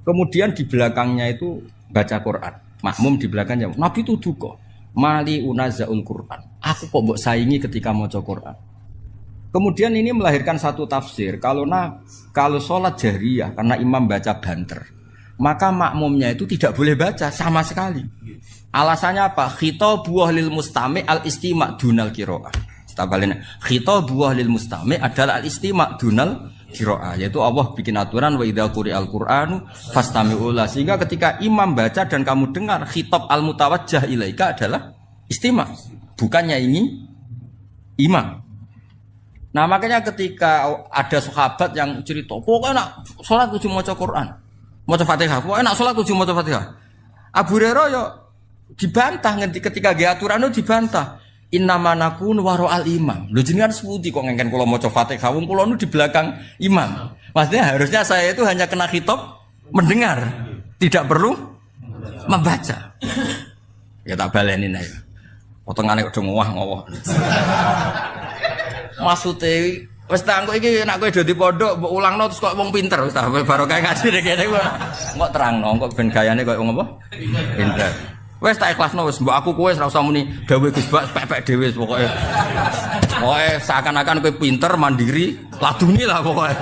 Kemudian di belakangnya itu baca Quran, makmum di belakangnya. Nabi itu duka, mali unazaul Quran. Aku kok mbok saingi ketika maca Quran. Kemudian ini melahirkan satu tafsir, kalau sholat jahriyah karena imam baca banter, maka makmumnya itu tidak boleh baca sama sekali. Alasannya apa? Khitabu lil mustami' al istima' dunal qiraah. Tabalene khitabu lil mustami' adalah al istima' dunal qiraah, yaitu Allah bikin aturan wa idza quri'al qur'anu fastami'u la, sehingga ketika imam baca dan kamu dengar khitab al mutawajjah ilaika adalah istima', bukannya ini imam. Nah makanya ketika ada sahabat yang cerita, pokoknya nak sholat kudu maca Quran, maca Fatihah, pokoknya nak sholat kudu maca Fatihah. Abu Hurairah yo dibantah ketika ge aturan itu dibantah. Innama nakun waro al imam. Lho jenengan sepundi kok ngengken kula maca Fatihah, wong kula nu di belakang imam. Maksudnya harusnya saya itu hanya kena khitab mendengar, tidak perlu membaca. Ya tak baleni nek. Potongane kok ngowah-ngowah. Maksudnya Wis ta engko iki nek kowe dadi pondok mbok ulangno terus kok wong pinter wis ta barokah ngaji kene kok terangno kok ben gayane koyo wong apa? Pinter. Wis tak ikhlasno wis mbok aku kowe ora usah muni dawuh Gus Bak pepek dhewe wis pokoke. Pokoke seakan-akan kowe pinter, mandiri, laduni lah pokoke.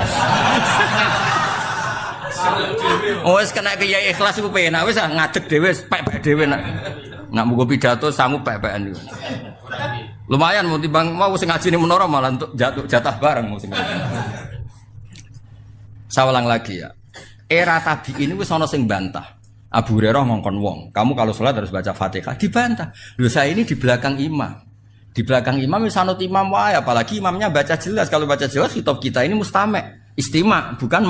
Wis kena kiai ikhlas iku penak wis ngadeg dhewe pepek dhewe nak mugo pidato sanggup pepekan niku. Lumayan mau timbang mau sing ngaji ning menara malah untuk jatah bareng mau sing. Saya ulang lagi ya. Era tabi'in wis ana sing bantah. Abu Hurairah ngongkon wong, kamu kalau sholat harus baca Fatihah, dibantah. Loh saya ini di belakang imam. Di belakang imam wis anut imam wae, apalagi imamnya baca jelas. Kalau baca jelas khitab kita ini mustame', istima', bukan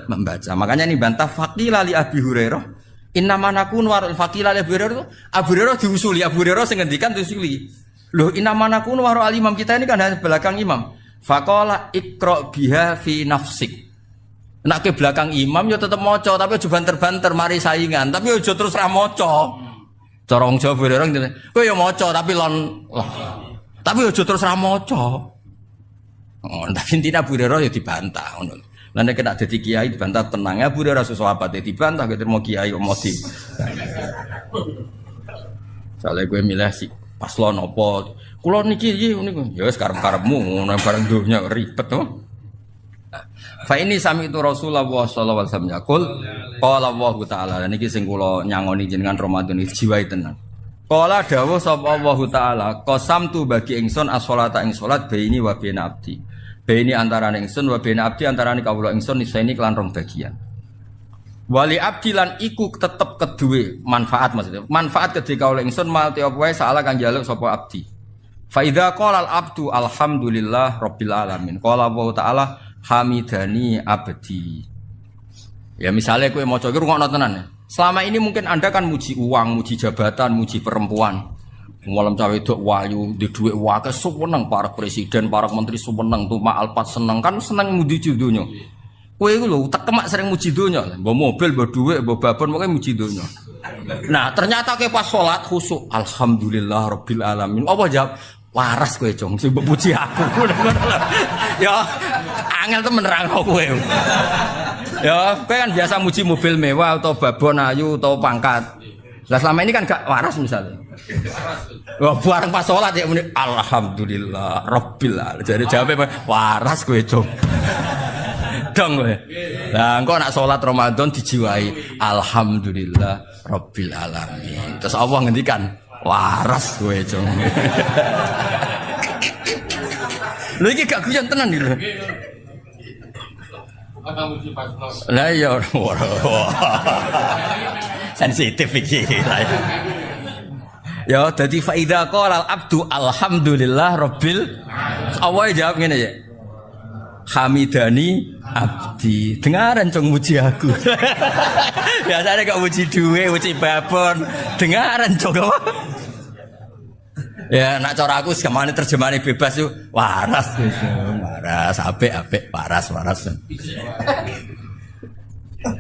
membaca. Makanya ini bantah faqila li Abi Hurairah. Innama nakun warul faqila li Abi Hurairah. Abu Hurairah diusuli, Abu Hurairah sing ngendikan diusuli. Loh innama nakun warul imam kita ini kan di belakang imam. Faqala iqra biha fi nafsik. Nak ke belakang imam ya tetep maca tapi aja banter-banter mari saingan tapi aja terus ra maca. Cara wong Jawa orang ngene. Kowe ya maca tapi lon tapi aja terus ra maca. Oh, tapi intinya Abu Hurairah ya dibantah ngono. Lah nek kena dadi kiai dibantah tenang Abu Hurairah sesuatu dibantah ketemu kiai modi. Soale kowe milih si paslon apa? Kula niki niku ya wis karep-karepmu ngono bareng donya ribet to. Fa ini sami itu Rasulullah sallallahu alaihi wasallam yaqul qala Allah taala dan iki sing kula nyangoni jenengan Ramadan iki jiwai tenan. Qala dawuh sapa Allah taala qasamtu bagi ingsun as-sholata ing salat baini wa baina abdi. Baini antarané ingsun wa baina abdi antarané kawula ingsun niseni kelan rong bagian. Wali abdi lan iku tetep keduwe manfaat maksudnya. Manfaat ketika kawula ingsun mal te apa wae saala kang njaluk sapa abdi. Fa idza qala al-abdu alhamdulillah rabbil alamin. Qala Allah taala hamidani abdi. Ya misalnya kowe maca iki rungokno tenan. Selama ini mungkin Anda kan muji uang, muji jabatan, muji perempuan. Malam cawe wedok wayu, di dhuwit wae seneng para presiden, para menteri seneng, tumak alpat seneng kan seneng muji donya. Kowe iku lho tekemak sering muji donya. Mbok mobil, mbok dhuwit, mbok babon pokoke muji donya. Nah, ternyata ke pas salat khusuk, alhamdulillah rabbil alamin. Apa jawab? Waras kowe, Jong, sing mbok puji aku. Ya, angel temen nerangno kowe. Ya, kowe kan biasa muji mobil mewah atau babon ayu atau pangkat. Lah selama ini kan gak waras misalnya. Wah, bareng pas salat ya muni alhamdulillah rabbil alamin. Jadi jawabnya waras kowe, Jong. Dong kowe. Lah engko nak salat Ramadan dijiwai alhamdulillah rabbil alamin. Terus Allah ngendikan waras kowe, Jong. Lha iki gak guyon tenan iki lho. Lah ya sensitif iki. Ya dadi fa idza qala al-abdu alhamdulillah rabbil Allah jawab ngene ya. Hamidani abdi. Dengaran Jong muji aku. Biasanya kok muji duwe, muji babon. Dengaran Jong. Ya nak cara aku semane terjemahane bebas yo waras wis. Waras apik waras.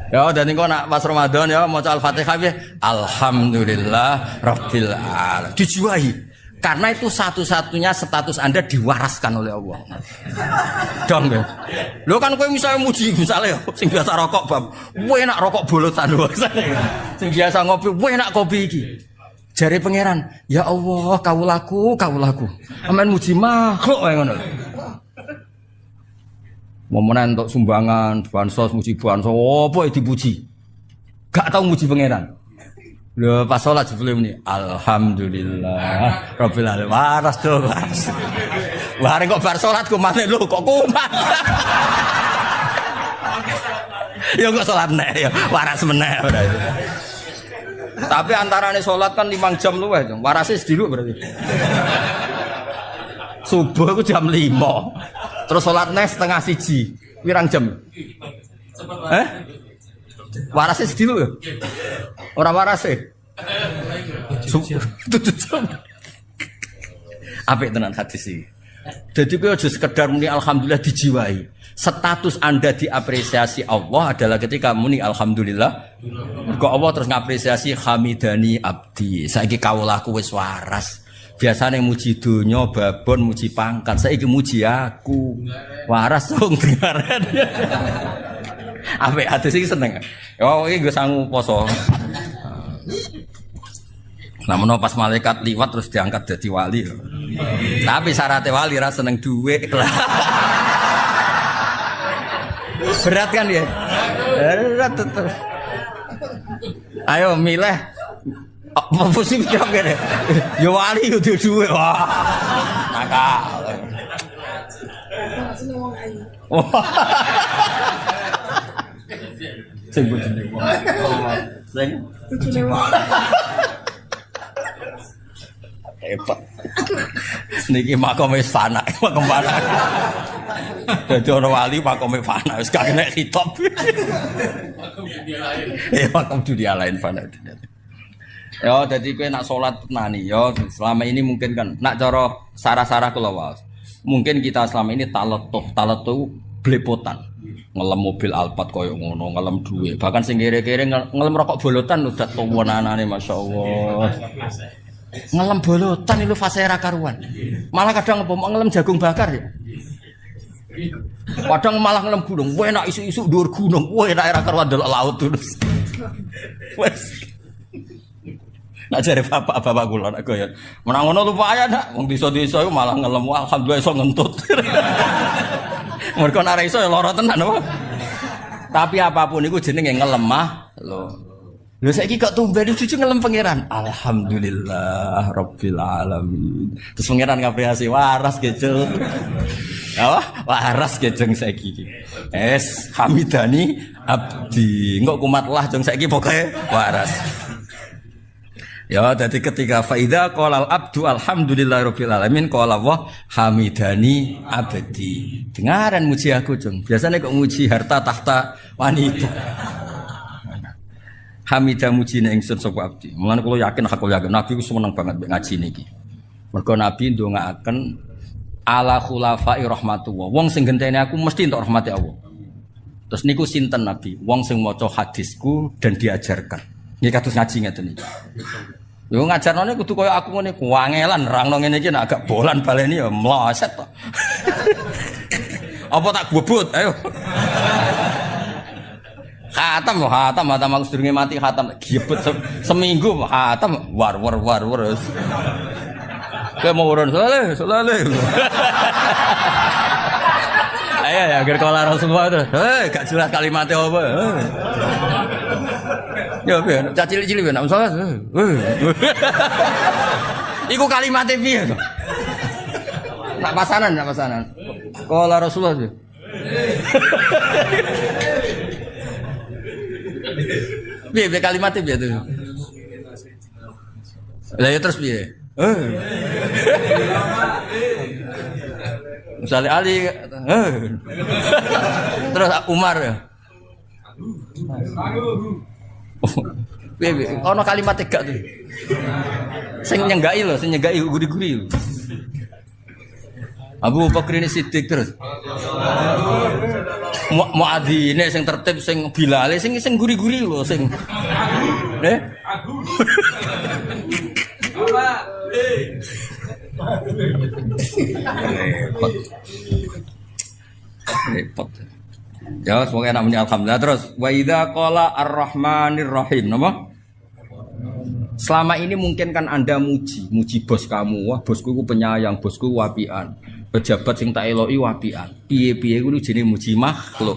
Ya dan engko nak pas Ramadan ya maca Al-Fatihah ya alhamdulillah rabbil alamin. Dijiwai. Karena itu satu-satunya status Anda diwaraskan oleh Allah. Dong ya. Lho kan kowe misalnya muji misalnya sing biasa rokok bab, kowe enak rokok bolotan lho. Sing biasa ngopi, kowe enak kopi iki. Jare pangeran, ya Allah, kawulaku. Amen muji makhluk wae ngono. Momen entuk sumbangan, bansos muji bansos, apa dipuji? Gak tau muji pangeran. Lho pas salat jebule muni alhamdulillah rabbil alamin. Waras to, waras. Bareng kok bar salat ku maneh lho kok kumat. Ya kok salat nek ya waras meneh ora. Tapi antarane salat kan 5 jam luwih, warase sediluk berarti. Subuh ku jam 5. Terus salat nek setengah 1. Pirang jam? Warase sediluk ya? Ora warase. Apik tenan hadis iki. Dadi kowe aja sekedar muni alhamdulillah dijiwai. Status Anda diapresiasi Allah adalah ketika muni alhamdulillah. Mergo Allah terus ngapresiasi hamidani abdi. Saiki kawulaku wis waras. Biasane muji donya, babon muji pangkat, saiki muji aku. Waras dong dengaran. Apik hadis iki seneng. Yo iki nggo sangu poso. Namun pas malaikat liwat terus diangkat jadi wali. Tapi syaratnya wali ra seneng duit. Berat kan ya? Berat tuh. Ayo milih. Apa sih jawab gini? Ya wali udah duit. Wah. Nakal. Sing bojone wong. Sing bojone wong. Hebat. Niki makome fana, makom fana. Dadi ora wali makome fana, wis gak kena hitop. Makom dunia lain fana. Ya dadi kowe nak salat nani ya selama ini mungkin kan nak cara sarah-sarah kula wae. Mungkin kita selama ini taletuh blepotan. Ngelem mobil Alphard koyo ngono, ngelem duwe. Bahkan sing kere-kere ngelem rokok bolotan udah tuwonanane masyaallah. Ngelem bolotan itu fase ra karuan. Malah kadang apa ngelem jagung bakar ya. Kadang malah ngelem gunung, enak isu-isu dhuwur gunung, enak ra karuan delok laut terus. Wes. Nak jare bapak kula nak goyon. Menang ngono lumayan nak, wong desa-desa iku malah ngelem alhamdulillah iso ngentut. Mergo nek iso ya lara tenan apa. Tapi apapun iku jenenge ngelemah lho. Lho saiki kok tumben cucu ngelem pangeran. Alhamdulillah rabbil alamin. Terus pangeran ngapriasi waras kecil. Apa? Waras keceng saiki iki. Es hamidani abdi. Engko kumatlah jeng saiki pokoke waras. Ya, jadi ketika faida qolal abdu alhamdulillahirabbil alamin qala wa hamidani abdi. Dengaran muji aku, Jung. Biasanya kok muji harta tahta wanita. Hamidah mujine ingsun sapa abdi. Mulane kula yakin Nabi ku seneng banget ngaji niki. Mergo Nabi ndongaaken ala khulafai rahmatullah. Wong sing genteni aku mesti entuk rahmati Allah. Terus niku sinten Nabi? Wong sing maca hadisku dan diajarkan. Nggih kados ngaji ngeten iki. Yo ngajarane kudu kaya aku ngene, wangelan nerangno ngene iki nek agak bolan baleni ya mloset to. Apa tak bobot? Ayo. Khatam aku sedurunge mati khatam gibet seminggu khatam war. Kowe mau urun saleh. Ayo ya agar kala Rasulullah itu. Gak jelas kalimatnya apa. Ya piye, cilik-cilik piye nak salat. Iku kalimatnya piye to? Nak pasanan. Kala Rasulullah itu. Piye kalimatnya piye to? Lah ya terus piye? Misalnya Ali, terus Umar ya. Ono kalimat tegak tuh. Sing nyenggai guri-guri. Abu Bakar ini Siddiq terus. Muadzine sing tertib sing Bilal sing guri-guri lho sing. Repot. Ya, semoga namanya alhamdulillah terus. Wa idza qala ar-rahmanir rahim, napa? Selama ini mungkin kan Anda muji bos kamu. Wah, bosku ku penyayang, bosku wapian. Pejabat sing tak eloki wapian. Piye-piye kuwi jenenge muji makhluk.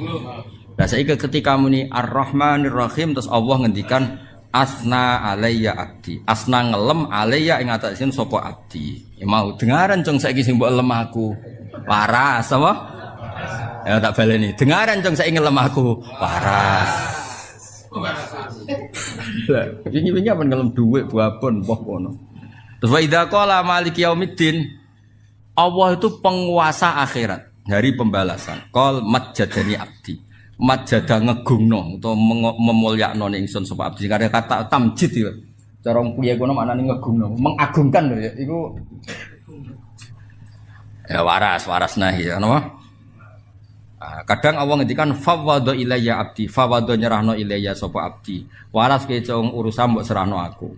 Lah saiki ketika muni ar-rahmanir rahim terus Allah ngendikan asna alayya abdi. Asna ngelem alayya ing atasin sapa abdi. Ya mau dengaran cung saiki sing mbok lem aku. Waras apa? Ya tak baleni. Dengaran cung saiki ngelem aku. Waras. Lah, wingi-wingi apa ngelem dhuwit babon poh kono. Terus wa idza qala maliki yaumiddin. Allah itu penguasa akhirat, hari pembalasan. Qol majjadani abdi. Majjada ngegungno utawa memulyakno ingsun sapa abdi. Karena kata tamjid itu. Cara piye kono maknane ngegungno, mengagungkan lho ya. Iku ya waras nahi ya napa? Kadang Allah ngendikan fawwadha ilayya abdi, fawwadha nyerahno ilayya sapa abdi. Waras ke cung urusan mbok serahno aku.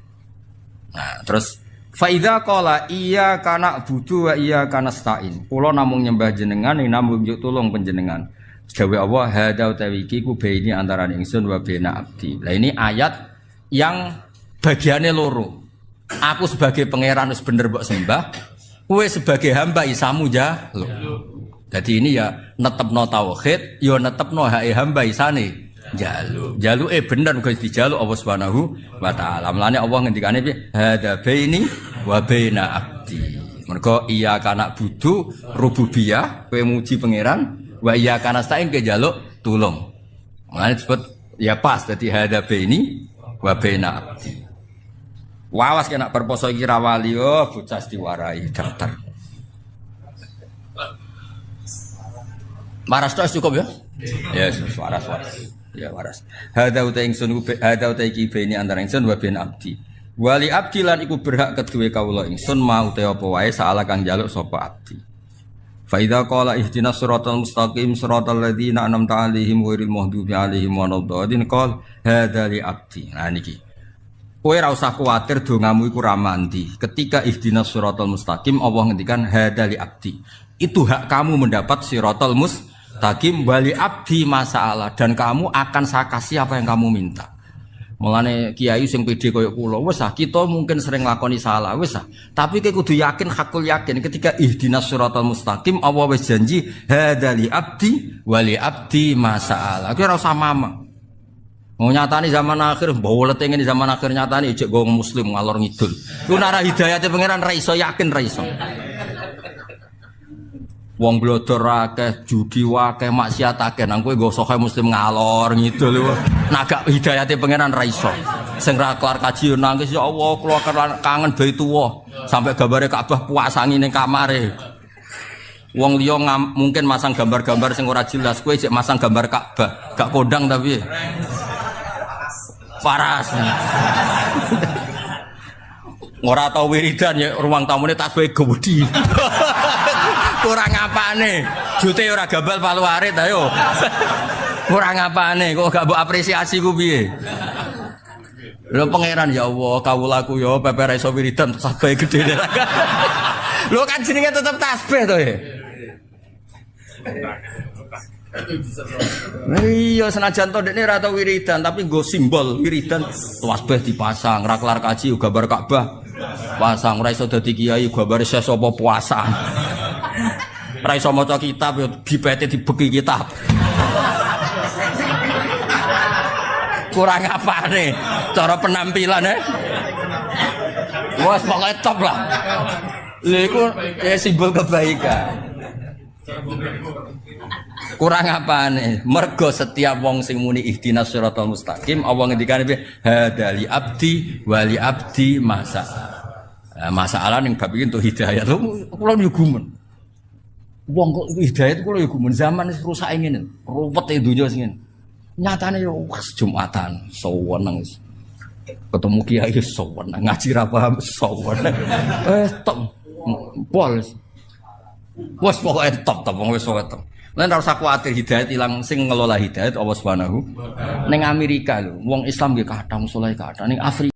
Nah, terus Fa idza qala iyyaka na'budu wa iyyaka nasta'in. Kula namung nyembah jenengan ing namung njuk tulung panjenengan. Dawe Allah hadza utawi iki ku baini antarané ingsun wa baina abdi. Lah ini ayat yang bagiannya loro. Aku sebagai pangeran wis bener mbok sembah, kowe sebagai hamba isamu jaluk. Jadi ini ya netepno tauhid, ya netepno hak hamba isane jaluk. Jaluke bener kok dijaluk Allah Subhanahu wa taala. Mulane Allah ngendikane piye? Hadza baini wa baina abdi. Mergo iya kana budu rububiyah, kowe muji pangeran, wa iya kana nasta'in ke jaluk tulung. Mulane disebut ya pas dadi hadza baini wa baina abdi. Wawas kena perposo iki ra wali bocah diwarai daftar. Waras tok cukup ya? Ya, waras. Ya waras. Hadza uta ingsun hadza uta iki bene antara ingsun wa ben abdi. Wali abdi lan iku berhak keduwe kawula ingsun mau te apa wae saala kang njaluk sapa abdi. Fa idza qala ihdinas siratal mustaqim siratal ladzina an'amta 'alaihim ghairil maghdubi 'alaihim waladdallin qol hadza li abdi. Nah niki. Kowe ora usah kuwatir dongamu iku ra mandi. Ketika ihdinas siratal mustaqim Allah ngendikan hadza li abdi. Itu hak kamu mendapat siratal mustaqim wali abdi masalah dan kamu akan saya kasih apa yang kamu minta. Mulane kiai sing pede koyo kula wis kita mungkin sering lakoni salah wis tapi kowe kudu yakin hakul yakin ketika ihdinas siratal mustaqim Allah wis janji hadza li abdi wali abdi masalah. Kowe ora usah mama. Mau nyatani zaman akhir, bawa leteng ini zaman akhir nyatani ijek gong muslim ngalor ngidul. Ku nara hidayate pangeran ra iso yakin ra iso. Wong blodor akeh, judi akeh, maksiat akeh, nang kowe gosoke muslim ngalor ngidul. Nagak hidayate pangeran ra iso. Sing ra kelar kaji nangis ya Allah, kula kangen Baitullah. Sampai gambare Ka'bah puasangi ning kamare. Wong liya mungkin masang gambar-gambar sing ora jelas, kowe ijek masang gambar Ka'bah, gak kondang tapi. Paras. Ora tau wiridan ya ruang tamune tasbih gede. Kurang apane? Jute ora gambal palu arit ayo. Kurang apane? Kok gak mbok apresiasi ku piye? Lho pangeran ya Allah, kawulaku ya pepe ra iso wiridan tasbih gede. Lho kan jenenge tetep tasbih to ya. Iya senajan to dekne ora tau wiridan tapi nggo simbol wiridan tasbih dipasang ra kelar kaji gambar Ka'bah pasang ora iso dadi kiai gambare ses apa puasa ora iso maca kitab ya dipete dibeki kitab kurang apane cara penampilan wes pokoke top lah lha iku simbol kebaikan. Kurang apane? Mergo setiap wong sing muni ihdinas siratal mustaqim Allah ngendikane hadza li abdi wali abdi masa. Masalah ning bab iki entuk hidayah. Kula yo gumen. Wong kok hidayah kula yo gumen zaman wis rusak ngene. Ruwet e donya sing ngene. Nyatane yo Jumatan sewenang. Ketemu kiai sewenang, ngaji ra paham sewenang. Tok pol. Wes pokoke top wis top. Lan ora usah kuwatir hidayat ilang sing ngelola hidayat Allah Subhanahu. Ning Amerika lho, wong Islam nggih kathah, saleh kathah. Ning Afrika